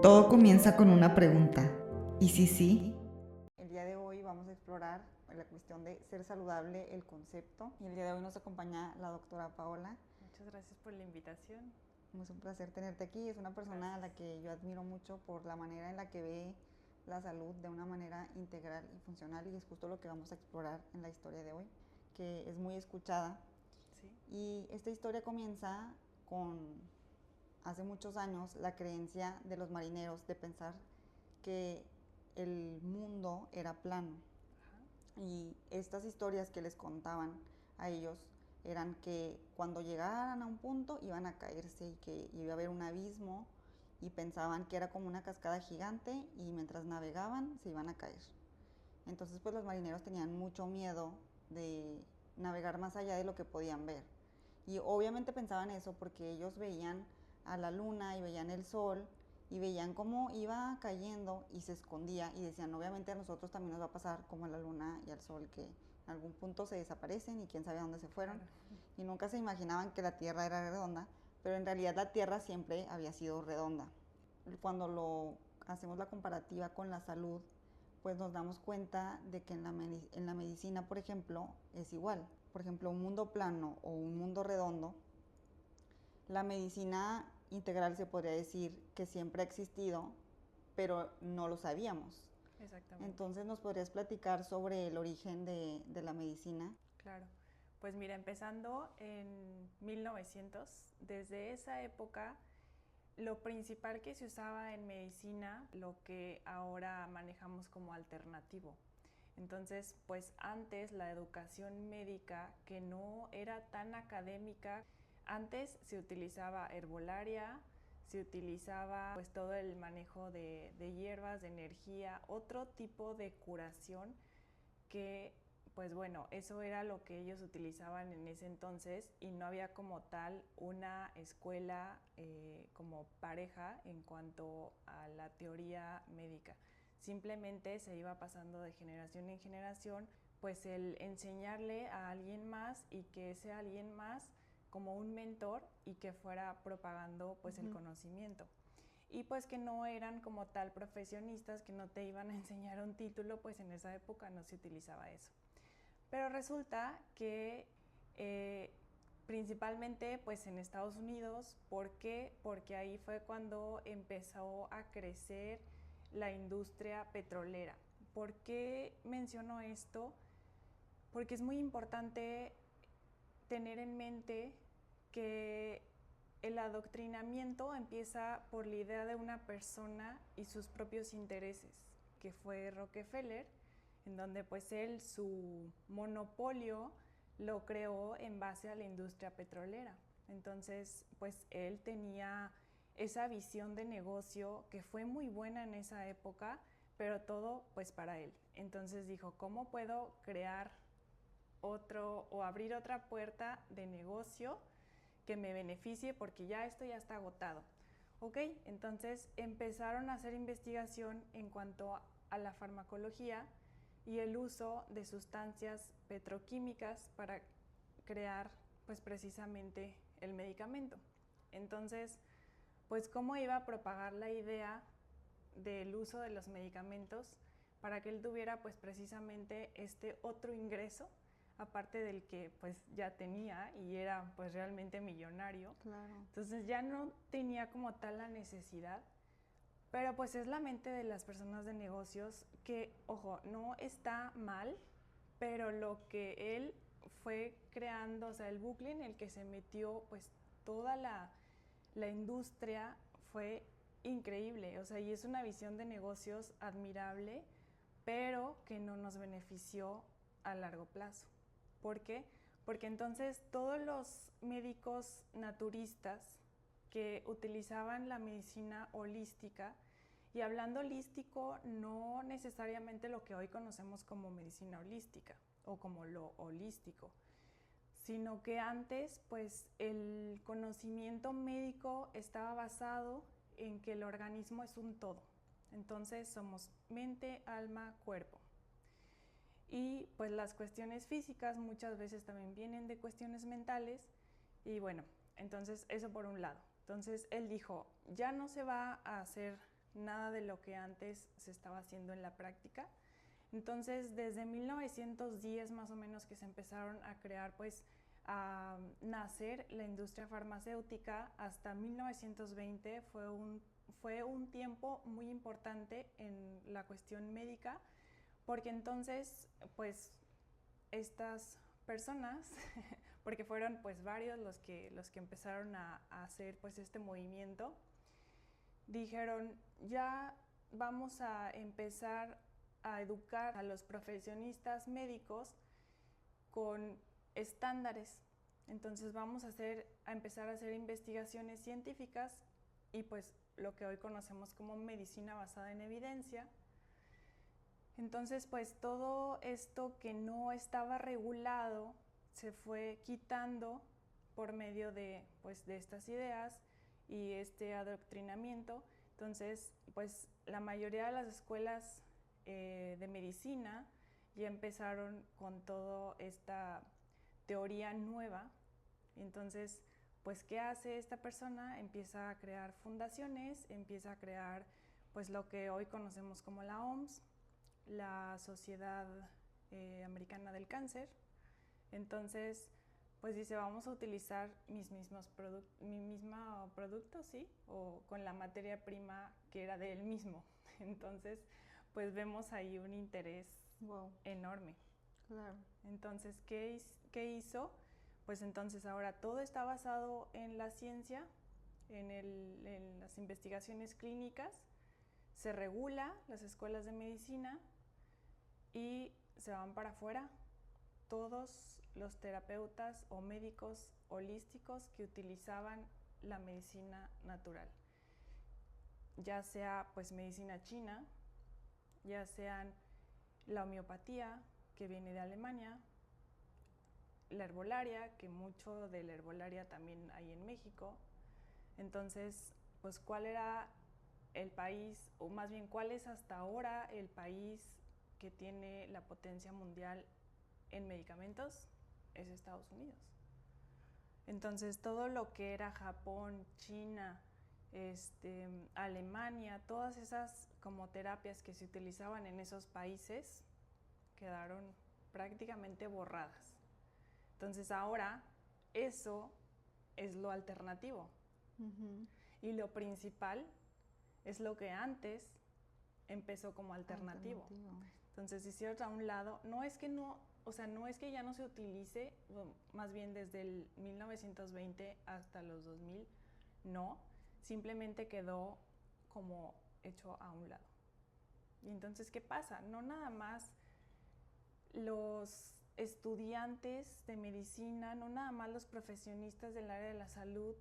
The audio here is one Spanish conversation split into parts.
Todo comienza con una pregunta. ¿Y si sí? El día de hoy vamos a explorar la cuestión de ser saludable, el concepto. Y el día de hoy nos acompaña la doctora Paola. Muchas gracias por la invitación. Es un placer tenerte aquí. Es una persona a la que yo admiro mucho por la manera en la que ve la salud de una manera integral y funcional, y es justo lo que vamos a explorar en la historia de hoy, que es muy escuchada. Sí. Y esta historia comienza con, hace muchos años, la creencia de los marineros de pensar que el mundo era plano. Ajá. Y estas historias que les contaban a ellos eran que cuando llegaran a un punto iban a caerse y que iba a haber un abismo, y pensaban que era como una cascada gigante y mientras navegaban se iban a caer. Entonces pues los marineros tenían mucho miedo de navegar más allá de lo que podían ver. Y obviamente pensaban eso porque ellos veían a la luna y veían el sol y veían cómo iba cayendo y se escondía, y decían, obviamente a nosotros también nos va a pasar como a la luna y al sol, que en algún punto se desaparecen y quién sabe a dónde se fueron. Claro. Y nunca se imaginaban que la Tierra era redonda, pero en realidad la Tierra siempre había sido redonda. Cuando lo hacemos la comparativa con la salud, pues nos damos cuenta de que en la medicina, por ejemplo, es igual. Por ejemplo, un mundo plano o un mundo redondo, la medicina integral se podría decir que siempre ha existido, pero no lo sabíamos. Exactamente. Entonces, ¿nos podrías platicar sobre el origen de la medicina? Claro. Pues mira, empezando en 1900, desde esa época, lo principal que se usaba en medicina, lo que ahora manejamos como alternativo. Entonces, pues antes la educación médica, que no era tan académica, antes se utilizaba herbolaria, se utilizaba pues todo el manejo de hierbas, de energía, otro tipo de curación que pues bueno, eso era lo que ellos utilizaban en ese entonces y no había como tal una escuela como pareja en cuanto a la teoría médica. Simplemente se iba pasando de generación en generación, pues el enseñarle a alguien más y que ese alguien más como un mentor y que fuera propagando pues el conocimiento. Y pues que no eran como tal profesionistas, que no te iban a enseñar un título, pues en esa época no se utilizaba eso. Pero resulta que principalmente pues en Estados Unidos, ¿por qué? Porque ahí fue cuando empezó a crecer la industria petrolera. ¿Por qué menciono esto? Porque es muy importante tener en mente que el adoctrinamiento empieza por la idea de una persona y sus propios intereses, que fue Rockefeller, en donde pues él su monopolio lo creó en base a la industria petrolera. Entonces pues él tenía esa visión de negocio que fue muy buena en esa época, pero todo pues para él. Entonces dijo, ¿cómo puedo crear otro o abrir otra puerta de negocio que me beneficie porque ya esto ya está agotado? Ok, entonces empezaron a hacer investigación en cuanto a la farmacología y el uso de sustancias petroquímicas para crear pues precisamente el medicamento. Entonces, pues cómo iba a propagar la idea del uso de los medicamentos para que él tuviera pues precisamente este otro ingreso aparte del que pues ya tenía y era pues realmente millonario. Claro. Entonces ya no tenía como tal la necesidad, pero pues es la mente de las personas de negocios que, ojo, no está mal, pero lo que él fue creando, o sea, el bucle en el que se metió pues toda la industria fue increíble, o sea, y es una visión de negocios admirable, pero que no nos benefició a largo plazo. ¿Por qué? Porque entonces todos los médicos naturistas que utilizaban la medicina holística, y hablando holístico no necesariamente lo que hoy conocemos como medicina holística o como lo holístico, sino que antes pues el conocimiento médico estaba basado en que el organismo es un todo. Entonces somos mente, alma, cuerpo. Y pues las cuestiones físicas muchas veces también vienen de cuestiones mentales y bueno, entonces eso por un lado. Entonces él dijo, ya no se va a hacer nada de lo que antes se estaba haciendo en la práctica. Entonces, desde 1910 más o menos que se empezaron a crear, pues, a nacer la industria farmacéutica, hasta 1920 fue un tiempo muy importante en la cuestión médica, porque entonces, pues, estas personas, porque fueron pues varios los que empezaron a hacer pues este movimiento, dijeron, ya vamos a empezar a educar a los profesionistas médicos con estándares. Entonces vamos a empezar a hacer investigaciones científicas y pues lo que hoy conocemos como medicina basada en evidencia. Entonces, pues todo esto que no estaba regulado se fue quitando por medio de, pues, de estas ideas y este adoctrinamiento. Entonces, pues la mayoría de las escuelas de medicina ya empezaron con toda esta teoría nueva. Entonces, pues, ¿qué hace esta persona? Empieza a crear fundaciones, empieza a crear pues lo que hoy conocemos como la OMS, la Sociedad Americana del Cáncer. Entonces, pues dice, vamos a utilizar mi mismo producto, ¿sí? O con la materia prima que era de él mismo. Entonces, pues vemos ahí un interés enorme. Claro. Entonces, ¿qué hizo? Pues entonces ahora todo está basado en la ciencia, en las investigaciones clínicas, se regula las escuelas de medicina y se van para afuera todos los terapeutas o médicos holísticos que utilizaban la medicina natural, ya sea pues medicina china, ya sean la homeopatía que viene de Alemania, la herbolaria, que mucho de la herbolaria también hay en México. Entonces, pues ¿cuál era el país, o más bien cuál es hasta ahora el país que tiene la potencia mundial en medicamentos? Es Estados Unidos. Entonces todo lo que era Japón, China, Alemania, todas esas como terapias que se utilizaban en esos países quedaron prácticamente borradas. Entonces ahora eso es lo alternativo. Y lo principal es lo que antes empezó como alternativo. Entonces, hicieron a un lado, no es que ya no se utilice, más bien desde el 1920 hasta los 2000, no, simplemente quedó como hecho a un lado. Y entonces, ¿qué pasa? No nada más los estudiantes de medicina, no nada más los profesionistas del área de la salud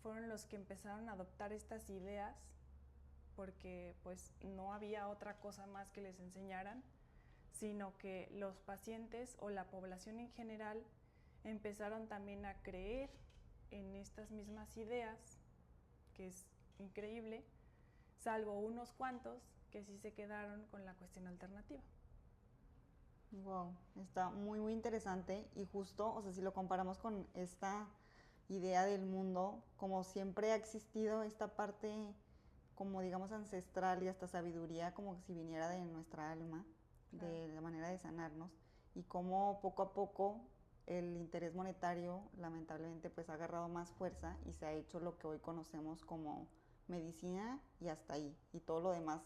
fueron los que empezaron a adoptar estas ideas, porque pues no había otra cosa más que les enseñaran, sino que los pacientes o la población en general empezaron también a creer en estas mismas ideas, que es increíble, salvo unos cuantos que sí se quedaron con la cuestión alternativa. Wow, está muy, muy interesante y justo, o sea, si lo comparamos con esta idea del mundo, como siempre ha existido esta parte, como digamos, ancestral y hasta sabiduría, como si viniera de nuestra alma, de la manera de sanarnos, y como poco a poco el interés monetario, lamentablemente, pues ha agarrado más fuerza y se ha hecho lo que hoy conocemos como medicina y hasta ahí, y todo lo demás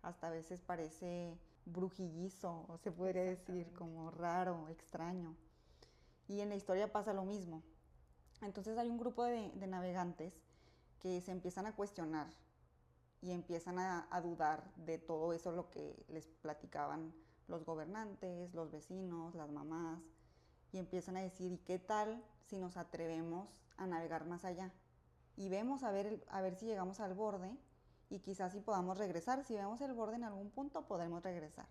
hasta a veces parece brujillizo, o se podría decir, como raro, extraño. Y en la historia pasa lo mismo. Entonces hay un grupo de navegantes que se empiezan a cuestionar y empiezan a dudar de todo eso, lo que les platicaban los gobernantes, los vecinos, las mamás, y empiezan a decir, ¿y qué tal si nos atrevemos a navegar más allá? Y vemos a ver si llegamos al borde y quizás si podamos regresar. Si vemos el borde en algún punto, podremos regresar.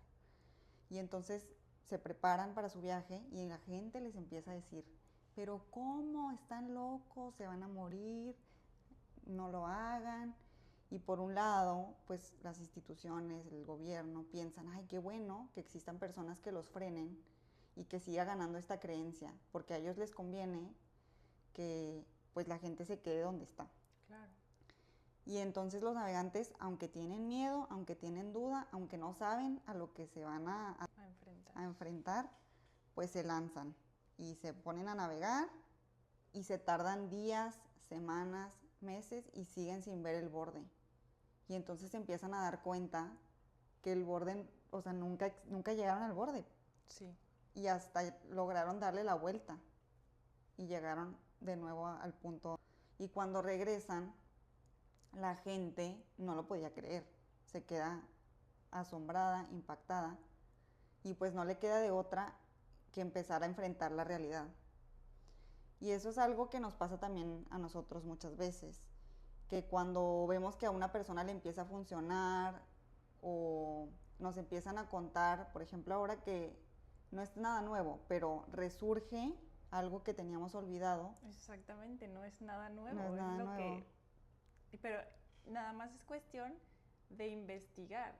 Y entonces se preparan para su viaje y la gente les empieza a decir, pero ¿cómo? Están locos, se van a morir, no lo hagan. Y por un lado, pues las instituciones, el gobierno piensan, ay, qué bueno que existan personas que los frenen y que siga ganando esta creencia, porque a ellos les conviene que pues la gente se quede donde está. Claro. Y entonces los navegantes, aunque tienen miedo, aunque tienen duda, aunque no saben a lo que se van a enfrentar, pues se lanzan y se ponen a navegar y se tardan días, semanas, meses y siguen sin ver el borde. Y entonces se empiezan a dar cuenta que el borde, o sea, nunca llegaron al borde. Sí. Y hasta lograron darle la vuelta y llegaron de nuevo al punto. Y cuando regresan, la gente no lo podía creer, se queda asombrada, impactada, y pues no le queda de otra que empezar a enfrentar la realidad. Y eso es algo que nos pasa también a nosotros muchas veces, que cuando vemos que a una persona le empieza a funcionar o nos empiezan a contar, por ejemplo, ahora que no es nada nuevo, pero resurge algo que teníamos olvidado. Exactamente, no es nada nuevo, No es nada lo nuevo. pero nada más es cuestión de investigar.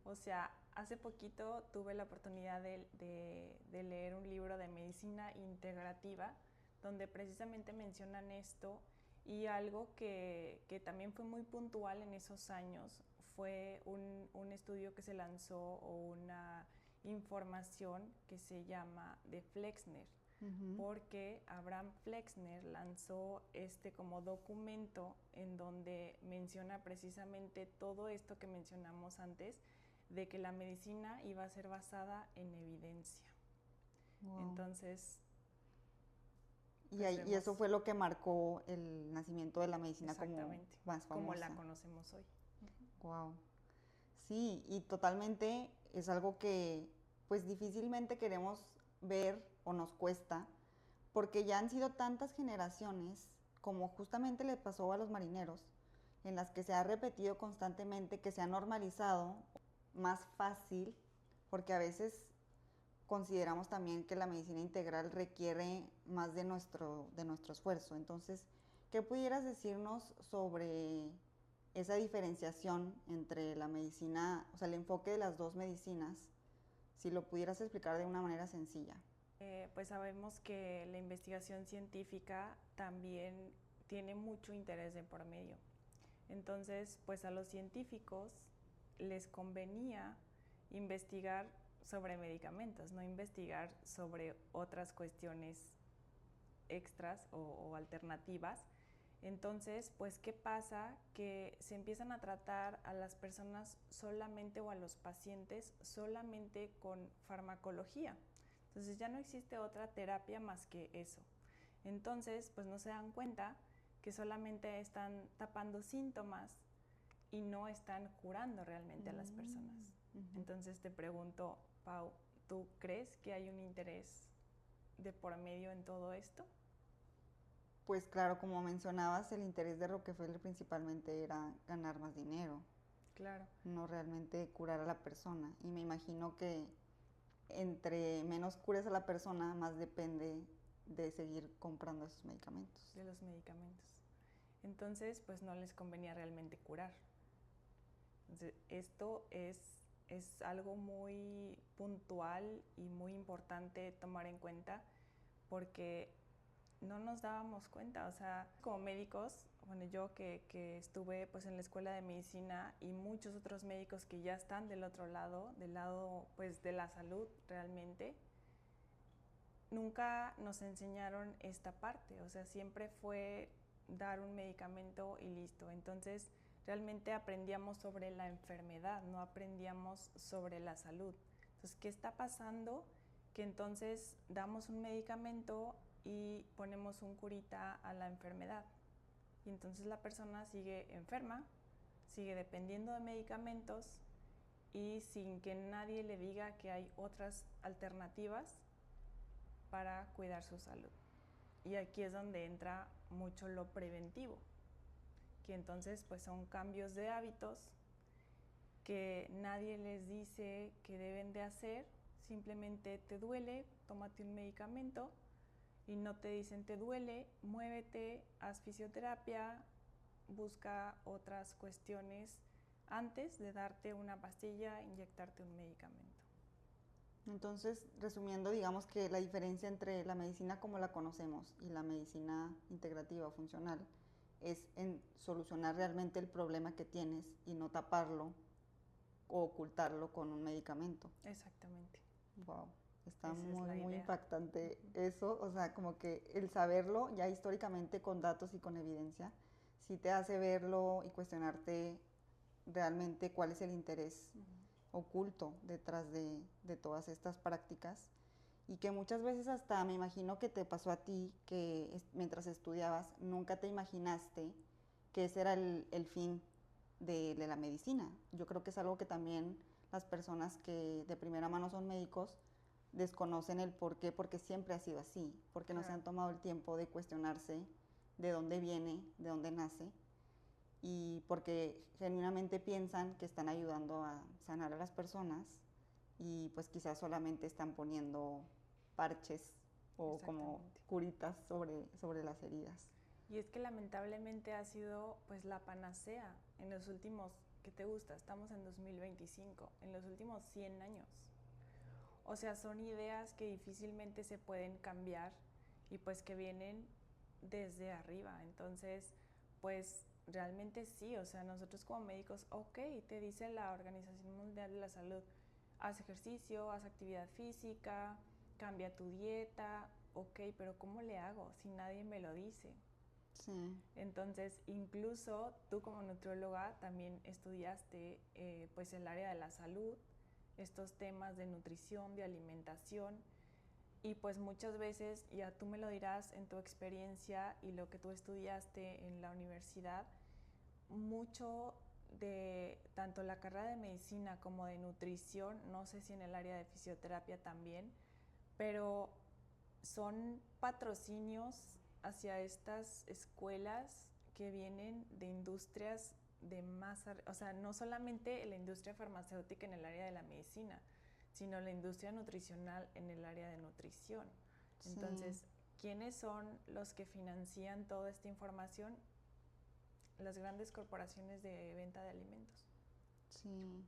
O sea, hace poquito tuve la oportunidad de leer un libro de medicina integrativa donde precisamente mencionan esto, y algo que también fue muy puntual en esos años fue un estudio que se lanzó, o una información que se llama de Flexner, porque Abraham Flexner lanzó este como documento en donde menciona precisamente todo esto que mencionamos antes, de que la medicina iba a ser basada en evidencia. Wow. Entonces, y eso fue lo que marcó el nacimiento de la medicina como más famosa, como la conocemos hoy. Wow. Sí, y totalmente es algo que pues difícilmente queremos ver o nos cuesta, porque ya han sido tantas generaciones, como justamente le pasó a los marineros, en las que se ha repetido constantemente, que se ha normalizado más fácil, porque a veces consideramos también que la medicina integral requiere más de nuestro esfuerzo. Entonces, ¿qué pudieras decirnos sobre esa diferenciación entre la medicina, o sea, el enfoque de las dos medicinas, si lo pudieras explicar de una manera sencilla? Pues sabemos que la investigación científica también tiene mucho interés de por medio. Entonces, pues a los científicos les convenía investigar sobre medicamentos, no investigar sobre otras cuestiones extras o alternativas. Entonces, pues, ¿qué pasa? Que se empiezan a tratar a las personas solamente, o a los pacientes solamente, con farmacología. Entonces ya no existe otra terapia más que eso. Entonces, pues no se dan cuenta que solamente están tapando síntomas y no están curando realmente a las personas. Entonces te pregunto, Pau, ¿tú crees que hay un interés de por medio en todo esto? Pues claro, como mencionabas, el interés de Rockefeller principalmente era ganar más dinero. Claro. No realmente curar a la persona. Y me imagino que entre menos cures a la persona, más depende de seguir comprando esos medicamentos. De los medicamentos. Entonces, pues no les convenía realmente curar. Entonces, esto es algo muy puntual y muy importante tomar en cuenta, porque no nos dábamos cuenta. O sea, como médicos, bueno, yo que estuve pues en la escuela de medicina, y muchos otros médicos que ya están del otro lado, del lado pues de la salud realmente, nunca nos enseñaron esta parte. O sea, siempre fue dar un medicamento y listo. Entonces, realmente aprendíamos sobre la enfermedad, no aprendíamos sobre la salud. Entonces, ¿qué está pasando? Que entonces damos un medicamento y ponemos un curita a la enfermedad. Y entonces la persona sigue enferma, sigue dependiendo de medicamentos, y sin que nadie le diga que hay otras alternativas para cuidar su salud. Y aquí es donde entra mucho lo preventivo, que entonces pues son cambios de hábitos que nadie les dice que deben de hacer. Simplemente te duele, tómate un medicamento, y no te dicen te duele, muévete, haz fisioterapia, busca otras cuestiones antes de darte una pastilla, inyectarte un medicamento. Entonces, resumiendo, digamos que la diferencia entre la medicina como la conocemos y la medicina integrativa o funcional es en solucionar realmente el problema que tienes y no taparlo o ocultarlo con un medicamento. Exactamente. Wow, está Esa es muy, la muy idea. impactante eso, o sea, como que el saberlo ya históricamente con datos y con evidencia, sí te hace verlo y cuestionarte realmente cuál es el interés oculto detrás de todas estas prácticas y que muchas veces hasta me imagino que te pasó a ti que mientras estudiabas nunca te imaginaste que ese era el fin de la medicina. Yo creo que es algo que también las personas que de primera mano son médicos desconocen el por qué, porque siempre ha sido así, porque no se han tomado el tiempo de cuestionarse de dónde viene, de dónde nace, y porque genuinamente piensan que están ayudando a sanar a las personas y pues quizás solamente están poniendo parches o como curitas sobre las heridas. Y es que lamentablemente ha sido pues la panacea en los últimos, ¿qué te gusta? Estamos en 2025, en los últimos 100 años. O sea, son ideas que difícilmente se pueden cambiar y pues que vienen desde arriba. Entonces, pues realmente sí, o sea, nosotros como médicos, ok, te dice la Organización Mundial de la Salud, haz ejercicio, haz actividad física, cambia tu dieta, ok, pero ¿cómo le hago si nadie me lo dice? Sí. Entonces, incluso tú como nutrióloga también estudiaste pues el área de la salud, estos temas de nutrición, de alimentación, y pues muchas veces, ya tú me lo dirás en tu experiencia y lo que tú estudiaste en la universidad, mucho de tanto la carrera de medicina como de nutrición, no sé si en el área de fisioterapia también, pero son patrocinios hacia estas escuelas que vienen de industrias de más, o sea, no solamente la industria farmacéutica en el área de la medicina, sino la industria nutricional en el área de nutrición. Sí. Entonces, ¿quiénes son los que financian toda esta información? Las grandes corporaciones de venta de alimentos. Sí.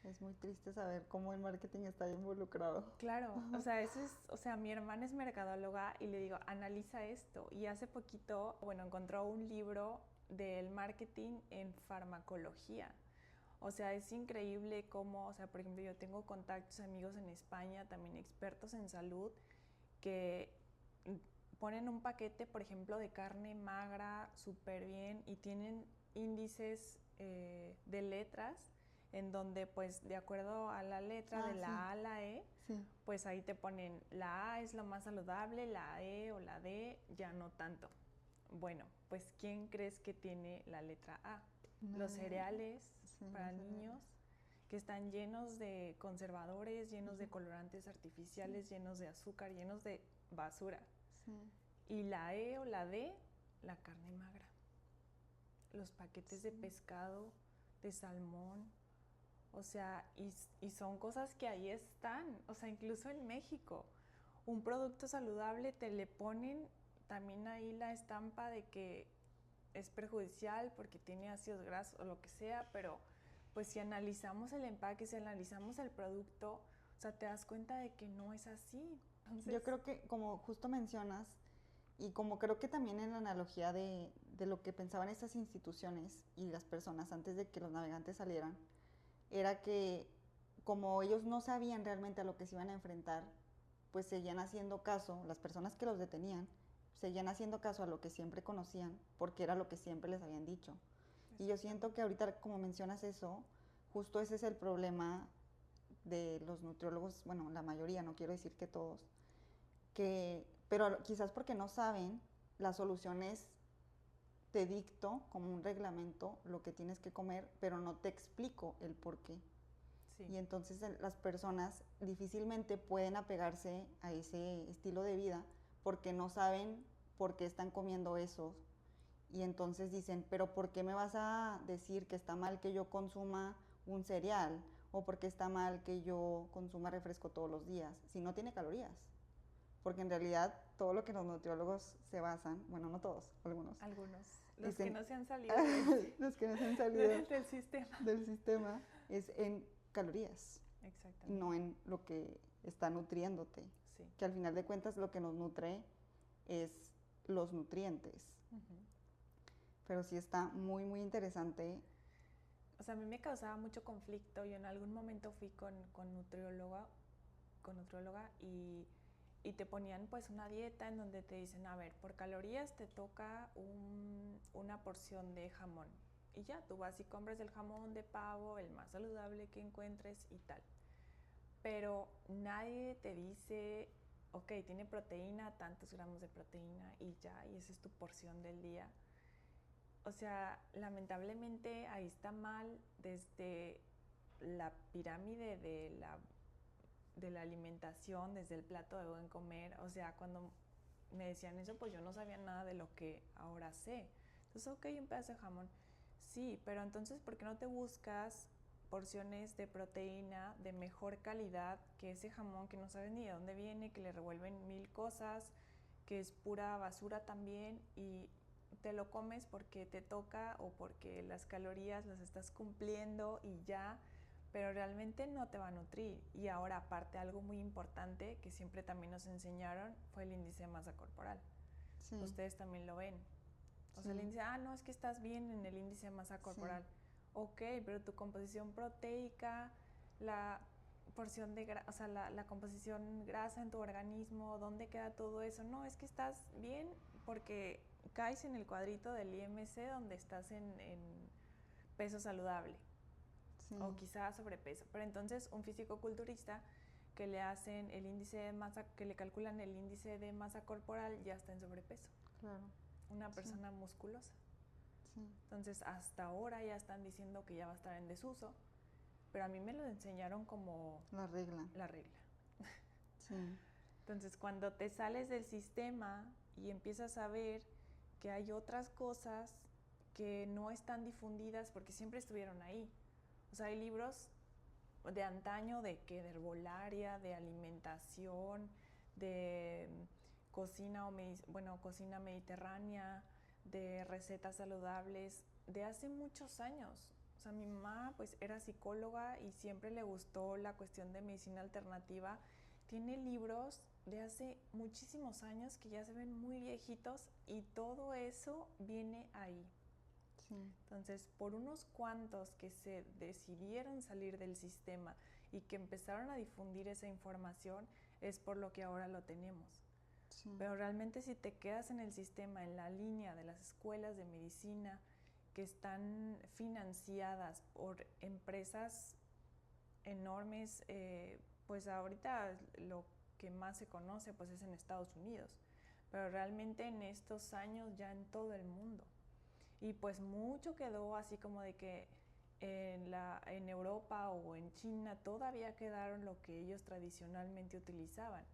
Es muy triste saber cómo el marketing está involucrado. Claro, o sea, eso es, o sea, mi hermana es mercadóloga y le digo, analiza esto. Y hace poquito, bueno, encontró un libro del marketing en farmacología. O sea, es increíble cómo, o sea, por ejemplo, yo tengo contactos, amigos en España, también expertos en salud, que ponen un paquete, por ejemplo, de carne magra súper bien y tienen índices de letras en donde pues de acuerdo a la letra de la A a la E, pues ahí te ponen la A es lo más saludable, la E o la D ya no tanto. Bueno, pues ¿quién crees que tiene la letra A? Los cereales para niños que están llenos de conservadores, llenos de colorantes artificiales, llenos de azúcar, llenos de basura. Y la E o la D, la carne magra. Los paquetes de pescado, de salmón, o sea, y son cosas que ahí están, o sea, incluso en México. Un producto saludable te le ponen también ahí la estampa de que es perjudicial porque tiene ácidos grasos o lo que sea, pero pues si analizamos el empaque, si analizamos el producto, o sea, te das cuenta de que no es así. Entonces, yo creo que como justo mencionas, y como creo que también en la analogía de lo que pensaban estas instituciones y las personas antes de que los navegantes salieran, era que como ellos no sabían realmente a lo que se iban a enfrentar, pues seguían haciendo caso, las personas que los detenían, seguían haciendo caso a lo que siempre conocían, porque era lo que siempre les habían dicho. Y yo siento que ahorita, como mencionas eso, justo ese es el problema de los nutriólogos, bueno, la mayoría, no quiero decir que todos, pero quizás porque no saben, la solución es te dicto como un reglamento lo que tienes que comer, pero no te explico el por qué. Sí. Y entonces las personas difícilmente pueden apegarse a ese estilo de vida porque no saben por qué están comiendo eso. Y entonces dicen, pero ¿por qué me vas a decir que está mal que yo consuma un cereal? ¿O por qué está mal que yo consuma refresco todos los días? Si no tiene calorías. Porque en realidad todo lo que los nutriólogos se basan, bueno, no todos, algunos. Los que no se han salido los que no se han salido del sistema es en calorías. Exactamente. No en lo que está nutriéndote. Sí. Que al final de cuentas lo que nos nutre es los nutrientes. pero sí está muy, muy interesante. O sea, a mí me causaba mucho conflicto. Yo en algún momento fui con nutrióloga y te ponían pues una dieta en donde te dicen, a ver, por calorías te toca una porción de jamón. Y ya, tú vas y compras el jamón de pavo, el más saludable que encuentres y tal. Pero nadie te dice, ok, tiene proteína, tantos gramos de proteína y ya, y esa es tu porción del día. O sea, lamentablemente ahí está mal desde la pirámide de la alimentación, desde el plato de buen comer. O sea, cuando me decían eso, pues yo no sabía nada de lo que ahora sé. Entonces, ok, un pedazo de jamón. Sí, pero entonces, ¿por qué no te buscas porciones de proteína de mejor calidad que ese jamón que no sabes ni de dónde viene, que le revuelven mil cosas, que es pura basura también y te lo comes porque te toca o porque las calorías las estás cumpliendo y ya, pero realmente no te va a nutrir? Y ahora, aparte, algo muy importante que siempre también nos enseñaron fue el índice de masa corporal. Sí. Ustedes también lo ven. O sí. sea, el índice, no, es que estás bien en el índice de masa corporal. Sí. Ok, pero tu composición proteica, la porción de o sea, la composición grasa en tu organismo, ¿dónde queda todo eso? No, es que estás bien porque caes en el cuadrito del IMC donde estás en peso saludable. Sí. O quizás sobrepeso. Pero entonces un fisicoculturista que le hacen el índice de masa, que le calculan el índice de masa corporal, ya está en sobrepeso. Claro. Una persona musculosa. Sí. Entonces hasta ahora ya están diciendo que ya va a estar en desuso, pero a mí me lo enseñaron como la regla. La regla. Sí. Entonces cuando te sales del sistema y empiezas a ver que hay otras cosas que no están difundidas porque siempre estuvieron ahí. O sea, hay libros de antaño de herbolaria, de alimentación, de cocina cocina mediterránea, de recetas saludables de hace muchos años. O sea, mi mamá pues era psicóloga y siempre le gustó la cuestión de medicina alternativa. Tiene libros de hace muchísimos años que ya se ven muy viejitos y todo eso viene ahí. Sí. Entonces, por unos cuantos que se decidieron salir del sistema y que empezaron a difundir esa información, es por lo que ahora lo tenemos. Sí. Pero realmente si te quedas en el sistema, en la línea de las escuelas de medicina que están financiadas por empresas enormes, pues ahorita lo que más se conoce pues es en Estados Unidos, pero realmente en estos años ya en todo el mundo. Y pues mucho quedó así como de que en Europa o en China todavía quedaron lo que ellos tradicionalmente utilizaban.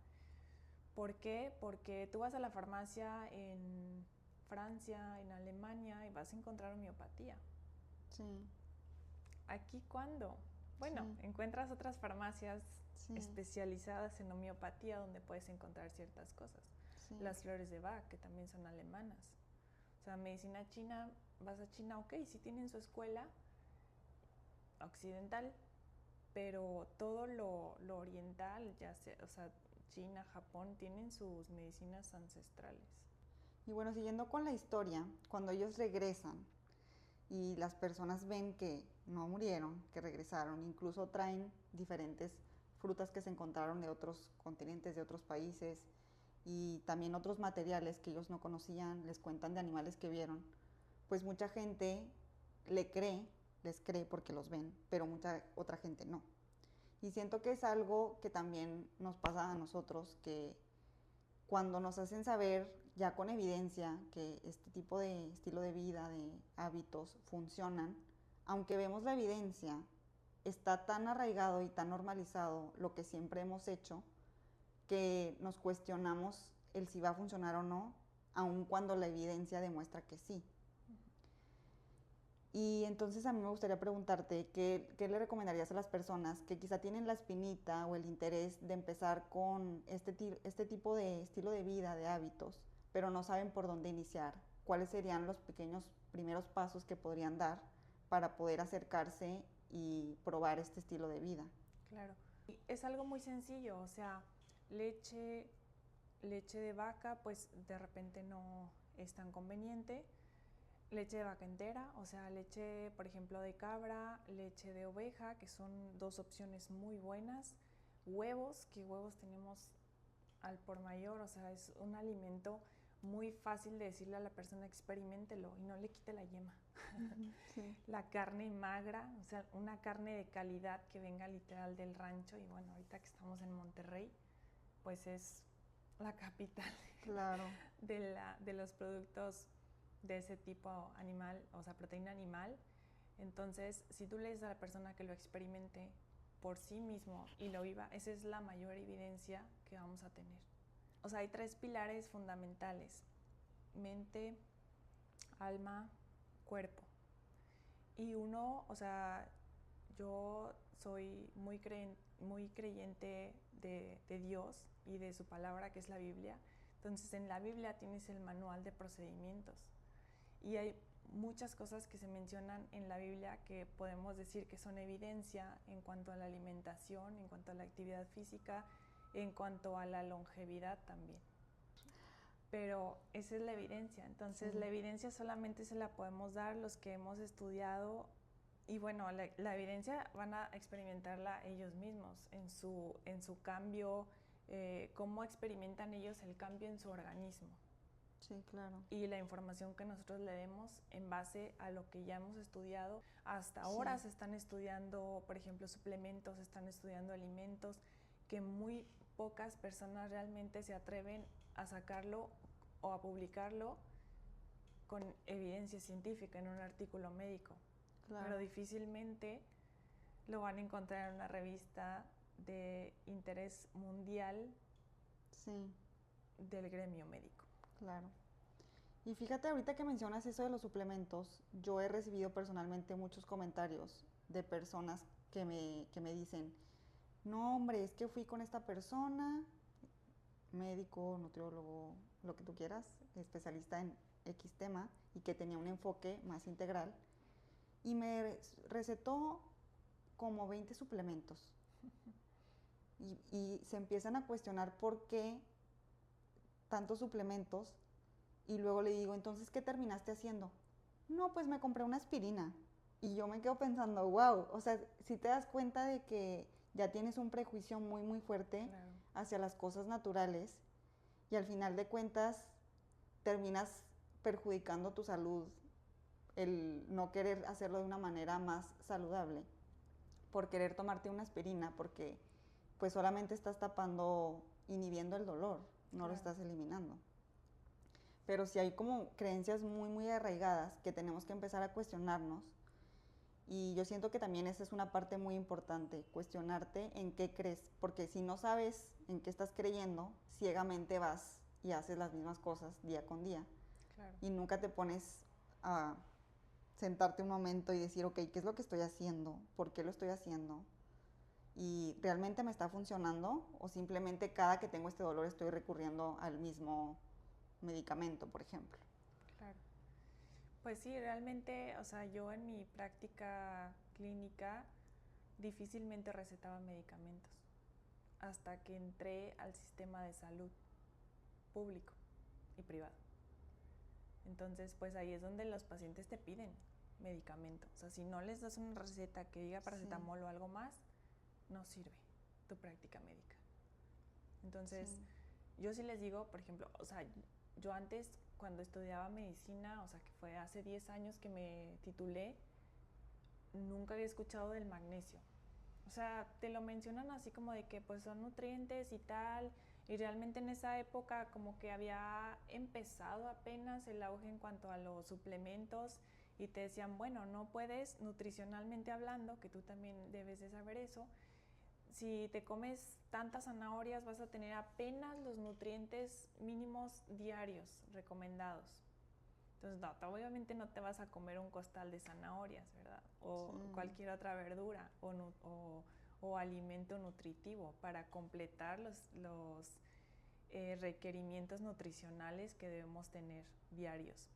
¿Por qué? Porque tú vas a la farmacia en Francia, en Alemania y vas a encontrar homeopatía. Sí. ¿Aquí cuándo? Bueno, sí. Encuentras otras farmacias especializadas en homeopatía donde puedes encontrar ciertas cosas. Sí. Las flores de Bach, que también son alemanas. O sea, medicina china, vas a China, ok, sí tienen su escuela occidental, pero todo lo oriental, ya sea, o sea, China, Japón, tienen sus medicinas ancestrales. Y bueno, siguiendo con la historia, cuando ellos regresan y las personas ven que no murieron, que regresaron, incluso traen diferentes frutas que se encontraron de otros continentes, de otros países, y también otros materiales que ellos no conocían, les cuentan de animales que vieron, pues mucha gente les cree porque los ven, pero mucha otra gente no. Y siento que es algo que también nos pasa a nosotros, que cuando nos hacen saber ya con evidencia que este tipo de estilo de vida, de hábitos funcionan, aunque vemos la evidencia, está tan arraigado y tan normalizado lo que siempre hemos hecho, que nos cuestionamos el si va a funcionar o no, aun cuando la evidencia demuestra que sí. Y entonces a mí me gustaría preguntarte, ¿qué le recomendarías a las personas que quizá tienen la espinita o el interés de empezar con este tipo de estilo de vida, de hábitos, pero no saben por dónde iniciar? ¿Cuáles serían los pequeños primeros pasos que podrían dar para poder acercarse y probar este estilo de vida? Claro, es algo muy sencillo, o sea, leche de vaca pues de repente no es tan conveniente. leche de vaca entera, o sea, leche, por ejemplo, de cabra, leche de oveja, que son dos opciones muy buenas. Huevos, que huevos tenemos al por mayor, o sea, es un alimento muy fácil de decirle a la persona experiméntelo y no le quite la yema. Sí. La carne magra, o sea, una carne de calidad que venga literal del rancho, y bueno, ahorita que estamos en Monterrey, pues es la capital Claro. de los productos de ese tipo animal, o sea, proteína animal. Entonces, si tú le dices a la persona que lo experimente por sí mismo y lo viva, esa es la mayor evidencia que vamos a tener. O sea, hay 3 pilares fundamentales: mente, alma, cuerpo. Y uno, o sea, yo soy muy creyente de Dios y de su palabra, que es la Biblia. Entonces, en la Biblia tienes el manual de procedimientos. Y hay muchas cosas que se mencionan en la Biblia que podemos decir que son evidencia en cuanto a la alimentación, en cuanto a la actividad física, en cuanto a la longevidad también. Pero esa es la evidencia. Entonces, la evidencia solamente se la podemos dar los que hemos estudiado. Y bueno, la evidencia van a experimentarla ellos mismos en su cambio, cómo experimentan ellos el cambio en su organismo. Sí, claro. Y la información que nosotros le demos en base a lo que ya hemos estudiado. Hasta ahora se están estudiando, por ejemplo, suplementos, se están estudiando alimentos, que muy pocas personas realmente se atreven a sacarlo o a publicarlo con evidencia científica en un artículo médico. Claro. Pero difícilmente lo van a encontrar en una revista de interés mundial del gremio médico. Claro. Y fíjate, ahorita que mencionas eso de los suplementos, yo he recibido personalmente muchos comentarios de personas que me dicen, no hombre, es que fui con esta persona, médico, nutriólogo, lo que tú quieras, especialista en X tema y que tenía un enfoque más integral, y me recetó como 20 suplementos. Y se empiezan a cuestionar por qué tantos suplementos. Y luego le digo, entonces, ¿qué terminaste haciendo? No, pues me compré una aspirina. Y yo me quedo pensando, wow, o sea, si te das cuenta de que ya tienes un prejuicio muy, muy fuerte hacia las cosas naturales y al final de cuentas terminas perjudicando tu salud, el no querer hacerlo de una manera más saludable, por querer tomarte una aspirina, porque pues solamente estás tapando, inhibiendo el dolor, no lo estás eliminando. Pero sí hay como creencias muy, muy arraigadas que tenemos que empezar a cuestionarnos. Y yo siento que también esa es una parte muy importante, cuestionarte en qué crees. Porque si no sabes en qué estás creyendo, ciegamente vas y haces las mismas cosas día con día. Claro. Y nunca te pones a sentarte un momento y decir, ok, ¿qué es lo que estoy haciendo? ¿Por qué lo estoy haciendo? ¿Y realmente me está funcionando? ¿O simplemente cada que tengo este dolor estoy recurriendo al mismo medicamento, por ejemplo? Claro. Pues sí, realmente, o sea, yo en mi práctica clínica difícilmente recetaba medicamentos hasta que entré al sistema de salud público y privado. Entonces, pues ahí es donde los pacientes te piden medicamento. O sea, si no les das una receta que diga paracetamol o algo más, no sirve tu práctica médica. Entonces, yo sí les digo, por ejemplo, o sea, yo antes, cuando estudiaba medicina, o sea, que fue hace 10 años que me titulé, nunca había escuchado del magnesio. O sea, te lo mencionan así como de que pues son nutrientes y tal, y realmente en esa época como que había empezado apenas el auge en cuanto a los suplementos y te decían, bueno, no puedes nutricionalmente hablando, que tú también debes de saber eso, si te comes tantas zanahorias vas a tener apenas los nutrientes mínimos diarios recomendados. Entonces, no, obviamente no te vas a comer un costal de zanahorias, ¿verdad? O cualquier otra verdura o alimento nutritivo para completar los requerimientos nutricionales que debemos tener diarios.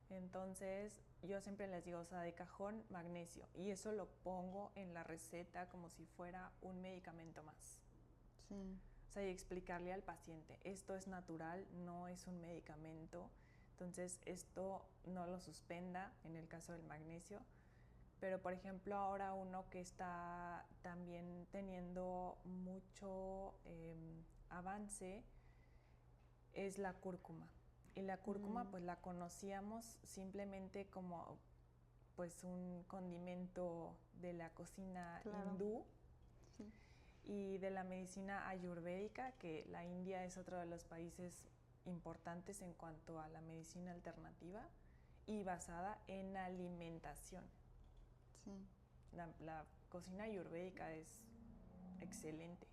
Entonces, yo siempre les digo, o sea, de cajón, magnesio. Y eso lo pongo en la receta como si fuera un medicamento más. O sea, y explicarle al paciente, esto es natural, no es un medicamento. Entonces esto no lo suspenda en el caso del magnesio. Pero por ejemplo ahora uno que está también teniendo mucho avance es la cúrcuma. Y la cúrcuma pues la conocíamos simplemente como pues un condimento de la cocina hindú y de la medicina ayurvédica, que la India es otro de los países importantes en cuanto a la medicina alternativa y basada en alimentación. La cocina ayurvédica es excelente.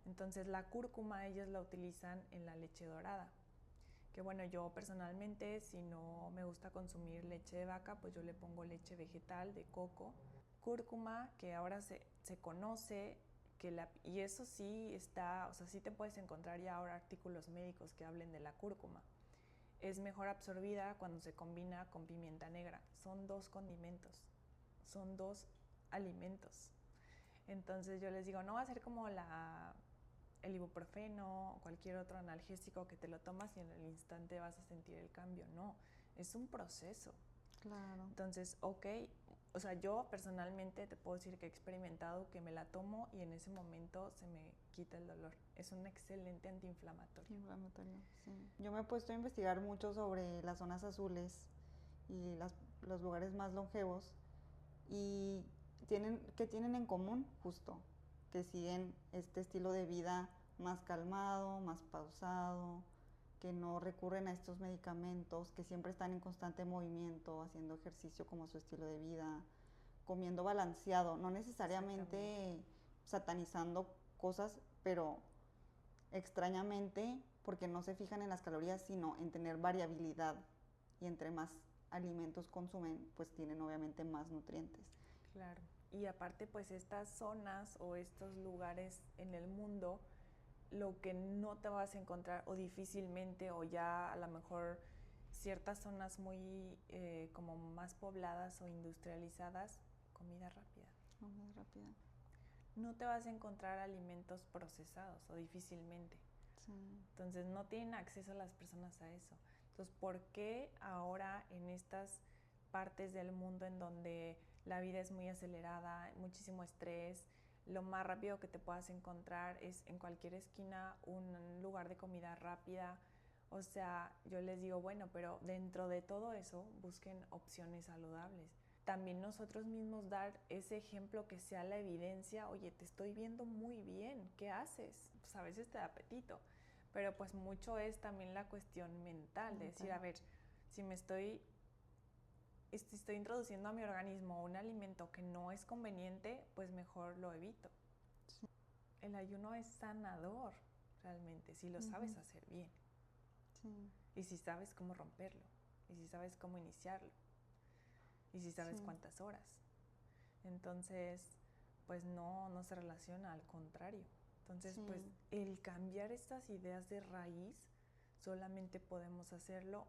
Entonces la cúrcuma ellos la utilizan en la leche dorada. Que bueno, yo personalmente, si no me gusta consumir leche de vaca, pues yo le pongo leche vegetal de coco. Cúrcuma, que ahora se conoce, y eso sí está, o sea, sí te puedes encontrar ya ahora artículos médicos que hablen de la cúrcuma. Es mejor absorbida cuando se combina con pimienta negra. Son 2 condimentos, son 2 alimentos. Entonces yo les digo, no va a ser como el ibuprofeno o cualquier otro analgésico que te lo tomas y en el instante vas a sentir el cambio. No, es un proceso. Claro. Entonces, ok, o sea, yo personalmente te puedo decir que he experimentado que me la tomo y en ese momento se me quita el dolor. Es un excelente antiinflamatorio. Sí. Yo me he puesto a investigar mucho sobre las zonas azules y los lugares más longevos y ¿qué tienen en común? Justo, que siguen este estilo de vida más calmado, más pausado, que no recurren a estos medicamentos, que siempre están en constante movimiento, haciendo ejercicio como su estilo de vida, comiendo balanceado, no necesariamente satanizando cosas, pero extrañamente, porque no se fijan en las calorías, sino en tener variabilidad, y entre más alimentos consumen, pues tienen obviamente más nutrientes. Claro, y aparte pues estas zonas o estos lugares en el mundo, lo que no te vas a encontrar o difícilmente o ya a lo mejor ciertas zonas muy como más pobladas o industrializadas, comida rápida. No te vas a encontrar alimentos procesados o difícilmente. Entonces no tienen acceso las personas a eso. Entonces, ¿por qué ahora en estas partes del mundo en donde la vida es muy acelerada, muchísimo estrés, lo más rápido que te puedas encontrar es en cualquier esquina un lugar de comida rápida? O sea, yo les digo, bueno, pero dentro de todo eso busquen opciones saludables. También nosotros mismos dar ese ejemplo que sea la evidencia, oye, te estoy viendo muy bien, ¿qué haces? Pues a veces te da apetito, pero pues mucho es también la cuestión mental, de decir, a ver, si me estoy introduciendo a mi organismo un alimento que no es conveniente, pues mejor lo evito. Sí. El ayuno es sanador, realmente, si lo sabes hacer bien. Sí. Y si sabes cómo romperlo, y si sabes cómo iniciarlo, y si sabes cuántas horas. Entonces, pues no se relaciona, al contrario. Entonces, pues el cambiar estas ideas de raíz solamente podemos hacerlo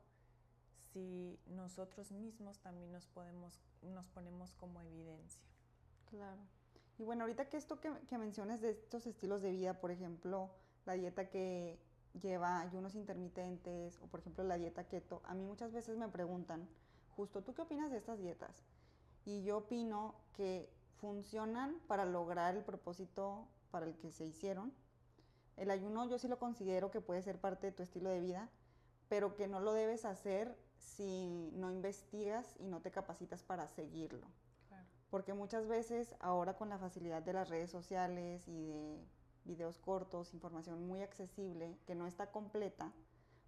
si nosotros mismos también nos ponemos como evidencia. Claro. Y bueno, ahorita que esto que mencionas de estos estilos de vida, por ejemplo, la dieta que lleva ayunos intermitentes o por ejemplo la dieta keto, a mí muchas veces me preguntan, justo, ¿tú qué opinas de estas dietas? Y yo opino que funcionan para lograr el propósito para el que se hicieron. El ayuno yo sí lo considero que puede ser parte de tu estilo de vida, pero que no lo debes hacer si no investigas y no te capacitas para seguirlo. Claro. Porque muchas veces ahora con la facilidad de las redes sociales y de videos cortos, información muy accesible, que no está completa,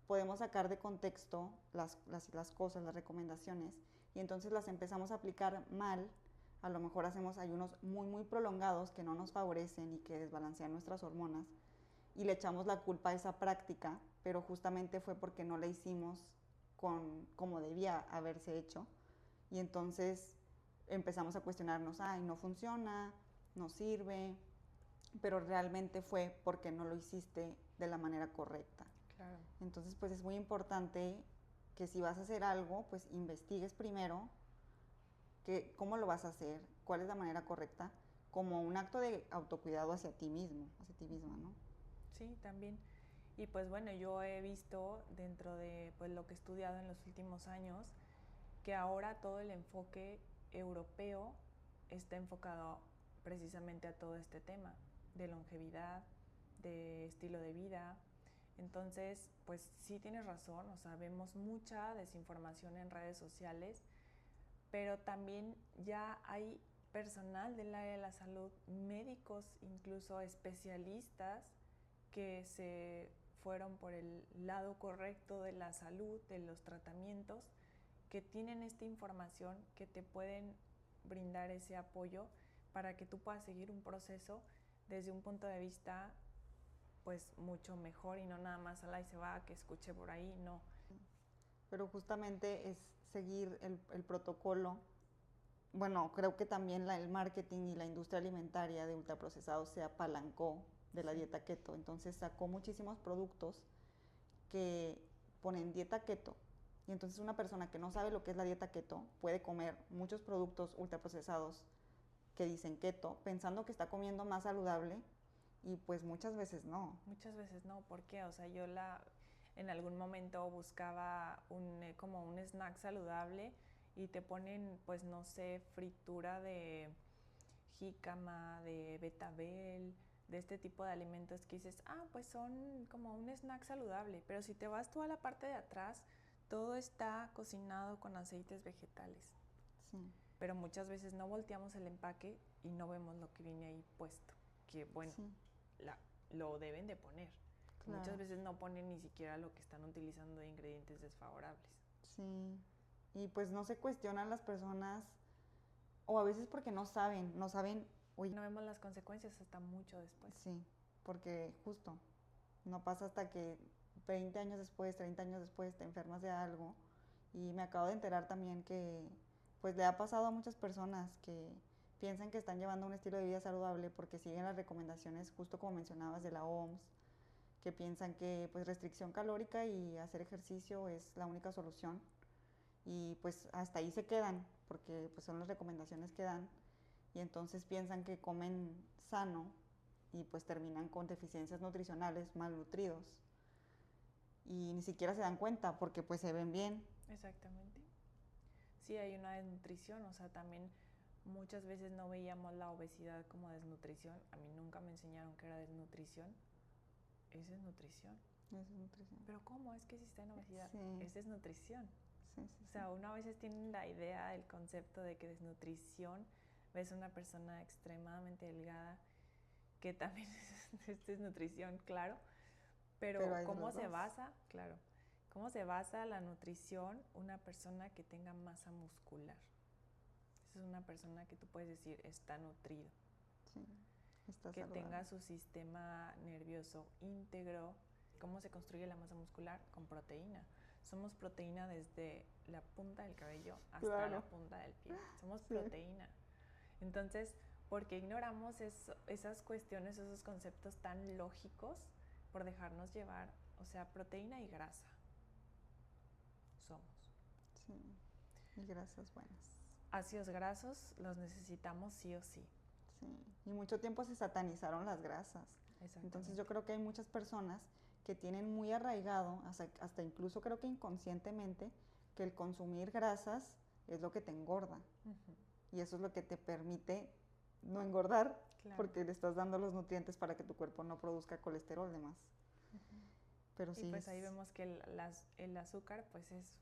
podemos sacar de contexto las cosas, las recomendaciones, y entonces las empezamos a aplicar mal. A lo mejor hacemos ayunos muy prolongados que no nos favorecen y que desbalancean nuestras hormonas, y le echamos la culpa a esa práctica, pero justamente fue porque no la hicimos como debía haberse hecho, y entonces empezamos a cuestionarnos, ay, no funciona, no sirve, pero realmente fue porque no lo hiciste de la manera correcta. Claro. Entonces, pues es muy importante que si vas a hacer algo, pues investigues primero cómo lo vas a hacer, cuál es la manera correcta, como un acto de autocuidado hacia ti mismo, hacia ti misma, ¿no? Sí, también. Y pues bueno, yo he visto dentro de pues, lo que he estudiado en los últimos años que ahora todo el enfoque europeo está enfocado precisamente a todo este tema de longevidad, de estilo de vida. Entonces, pues sí tienes razón, o sea, vemos mucha desinformación en redes sociales, pero también ya hay personal del área de la salud, médicos, incluso especialistas, que se fueron por el lado correcto de la salud, de los tratamientos, que tienen esta información, que te pueden brindar ese apoyo para que tú puedas seguir un proceso desde un punto de vista pues mucho mejor y no nada más a la y se va, que escuche por ahí, no. Pero justamente es seguir el protocolo. Bueno, creo que también el marketing y la industria alimentaria de ultraprocesados se apalancó de la dieta keto, entonces sacó muchísimos productos que ponen dieta keto, y entonces una persona que no sabe lo que es la dieta keto puede comer muchos productos ultraprocesados que dicen keto pensando que está comiendo más saludable, y pues muchas veces no. Muchas veces no, ¿por qué? O sea, en algún momento buscaba como un snack saludable y te ponen, pues no sé, fritura de jícama, de betabel, de este tipo de alimentos que dices, pues son como un snack saludable, pero si te vas tú a la parte de atrás, todo está cocinado con aceites vegetales. Sí. Pero muchas veces no volteamos el empaque y no vemos lo que viene ahí puesto, que bueno, sí, lo deben de poner. Claro. Muchas veces no ponen ni siquiera lo que están utilizando de ingredientes desfavorables. Sí, y pues no se cuestionan las personas, o a veces porque no saben, uy, no vemos las consecuencias hasta mucho después. Sí, porque justo no pasa hasta que 20 años después, 30 años después te enfermas de algo. Y me acabo de enterar también que pues le ha pasado a muchas personas que piensan que están llevando un estilo de vida saludable porque siguen las recomendaciones, justo como mencionabas, de la OMS, que piensan que pues restricción calórica y hacer ejercicio es la única solución, y pues hasta ahí se quedan porque pues son las recomendaciones que dan, y entonces piensan que comen sano y pues terminan con deficiencias nutricionales, malnutridos, y ni siquiera se dan cuenta porque pues se ven bien. Exactamente. Sí, hay una desnutrición, o sea, también muchas veces no veíamos la obesidad como desnutrición. A mí nunca me enseñaron que era desnutrición. Es desnutrición. Es desnutrición. Pero ¿cómo es que si está en obesidad? Sí. Es desnutrición. Sí, o sea, uno a veces tiene la idea, el concepto de que desnutrición ves una persona extremadamente delgada, que también es desnutrición, claro, pero ¿cómo se basa? Claro. ¿Cómo se basa la nutrición una persona que tenga masa muscular? Esa es una persona que tú puedes decir está nutrido. Sí, está que saludable. Tenga su sistema nervioso íntegro. ¿Cómo se construye la masa muscular? Con proteína. Somos proteína desde la punta del cabello hasta la punta del pie. Somos proteína. Entonces, ¿por qué ignoramos esas cuestiones, esos conceptos tan lógicos por dejarnos llevar? O sea, proteína y grasa somos. Sí, y grasas buenas. Ácidos grasos los necesitamos sí o sí. Sí, y mucho tiempo se satanizaron las grasas. Entonces yo creo que hay muchas personas que tienen muy arraigado, hasta incluso creo que inconscientemente, que el consumir grasas es lo que te engorda. Y eso es lo que te permite no engordar, porque le estás dando los nutrientes para que tu cuerpo no produzca colesterol de más. Pero sí, y pues ahí vemos que el azúcar pues es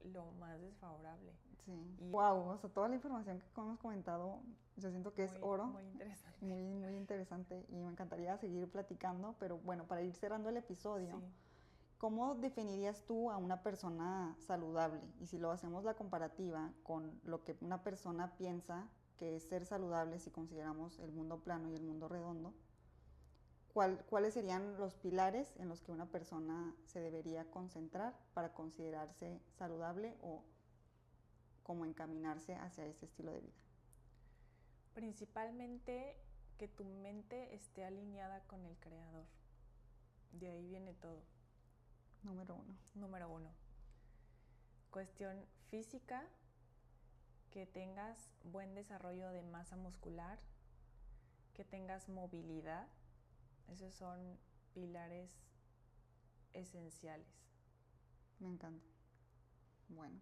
lo más desfavorable. Sí. Wow, o sea, toda la información que hemos comentado, yo siento que es oro. Muy interesante. Muy interesante, y me encantaría seguir platicando, pero bueno, para ir cerrando el episodio, ¿cómo definirías tú a una persona saludable? Y si lo hacemos la comparativa con lo que una persona piensa que es ser saludable, si consideramos el mundo plano y el mundo redondo, ¿cuáles serían los pilares en los que una persona se debería concentrar para considerarse saludable o como encaminarse hacia ese estilo de vida? Principalmente que tu mente esté alineada con el Creador. De ahí viene todo. Número uno. Cuestión física, que tengas buen desarrollo de masa muscular, que tengas movilidad. Esos son pilares esenciales. Me encanta. Bueno,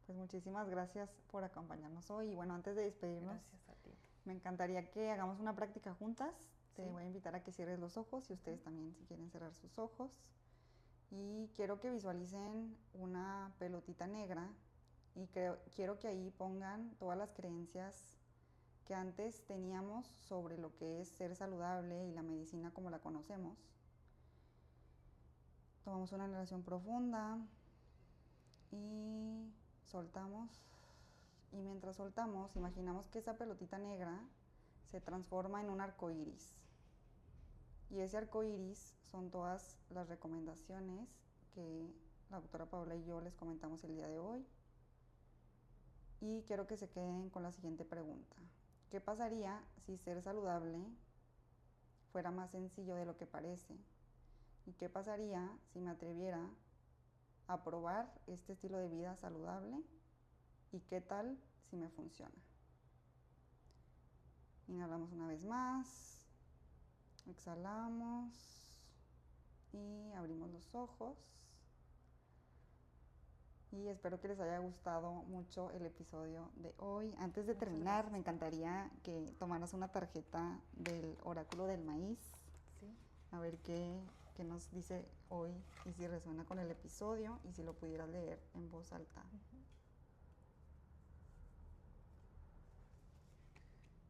pues muchísimas gracias por acompañarnos hoy. Y bueno, antes de despedirnos, Gracias a ti. me encantaría que hagamos una práctica juntas. Te Sí. voy a invitar a que cierres los ojos y ustedes también si quieren cerrar sus ojos. Y quiero que visualicen una pelotita negra y quiero que ahí pongan todas las creencias que antes teníamos sobre lo que es ser saludable y la medicina como la conocemos. Tomamos una inhalación profunda y soltamos. Y mientras soltamos, imaginamos que esa pelotita negra se transforma en un arco iris. Y ese arco iris son todas las recomendaciones que la doctora Paola y yo les comentamos el día de hoy. Y quiero que se queden con la siguiente pregunta. ¿Qué pasaría si ser saludable fuera más sencillo de lo que parece? ¿Y qué pasaría si me atreviera a probar este estilo de vida saludable? ¿Y qué tal si me funciona? Inhalamos una vez más, exhalamos y abrimos los ojos. Y espero que les haya gustado mucho el episodio de hoy. Antes de terminar, me encantaría que tomaras una tarjeta del oráculo del maíz. Sí. A ver qué nos dice hoy y si resuena con el episodio y si lo pudieras leer en voz alta.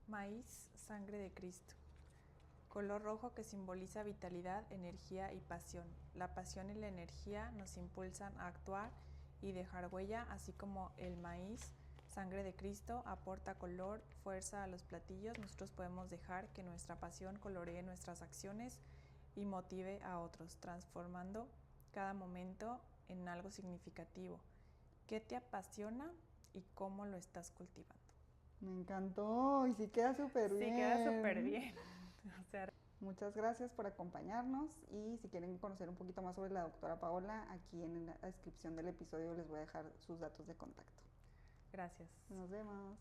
Maíz, sangre de Cristo. Color rojo que simboliza vitalidad, energía y pasión. La pasión y la energía nos impulsan a actuar y dejar huella, así como el maíz, sangre de Cristo, aporta color, fuerza a los platillos. Nosotros podemos dejar que nuestra pasión coloree nuestras acciones y motive a otros, transformando cada momento en algo significativo. ¿Qué te apasiona y cómo lo estás cultivando? Me encantó y sí queda súper bien. Sí, queda súper bien. O sea, muchas gracias por acompañarnos y si quieren conocer un poquito más sobre la doctora Paola, aquí en la descripción del episodio les voy a dejar sus datos de contacto. Gracias. Nos vemos.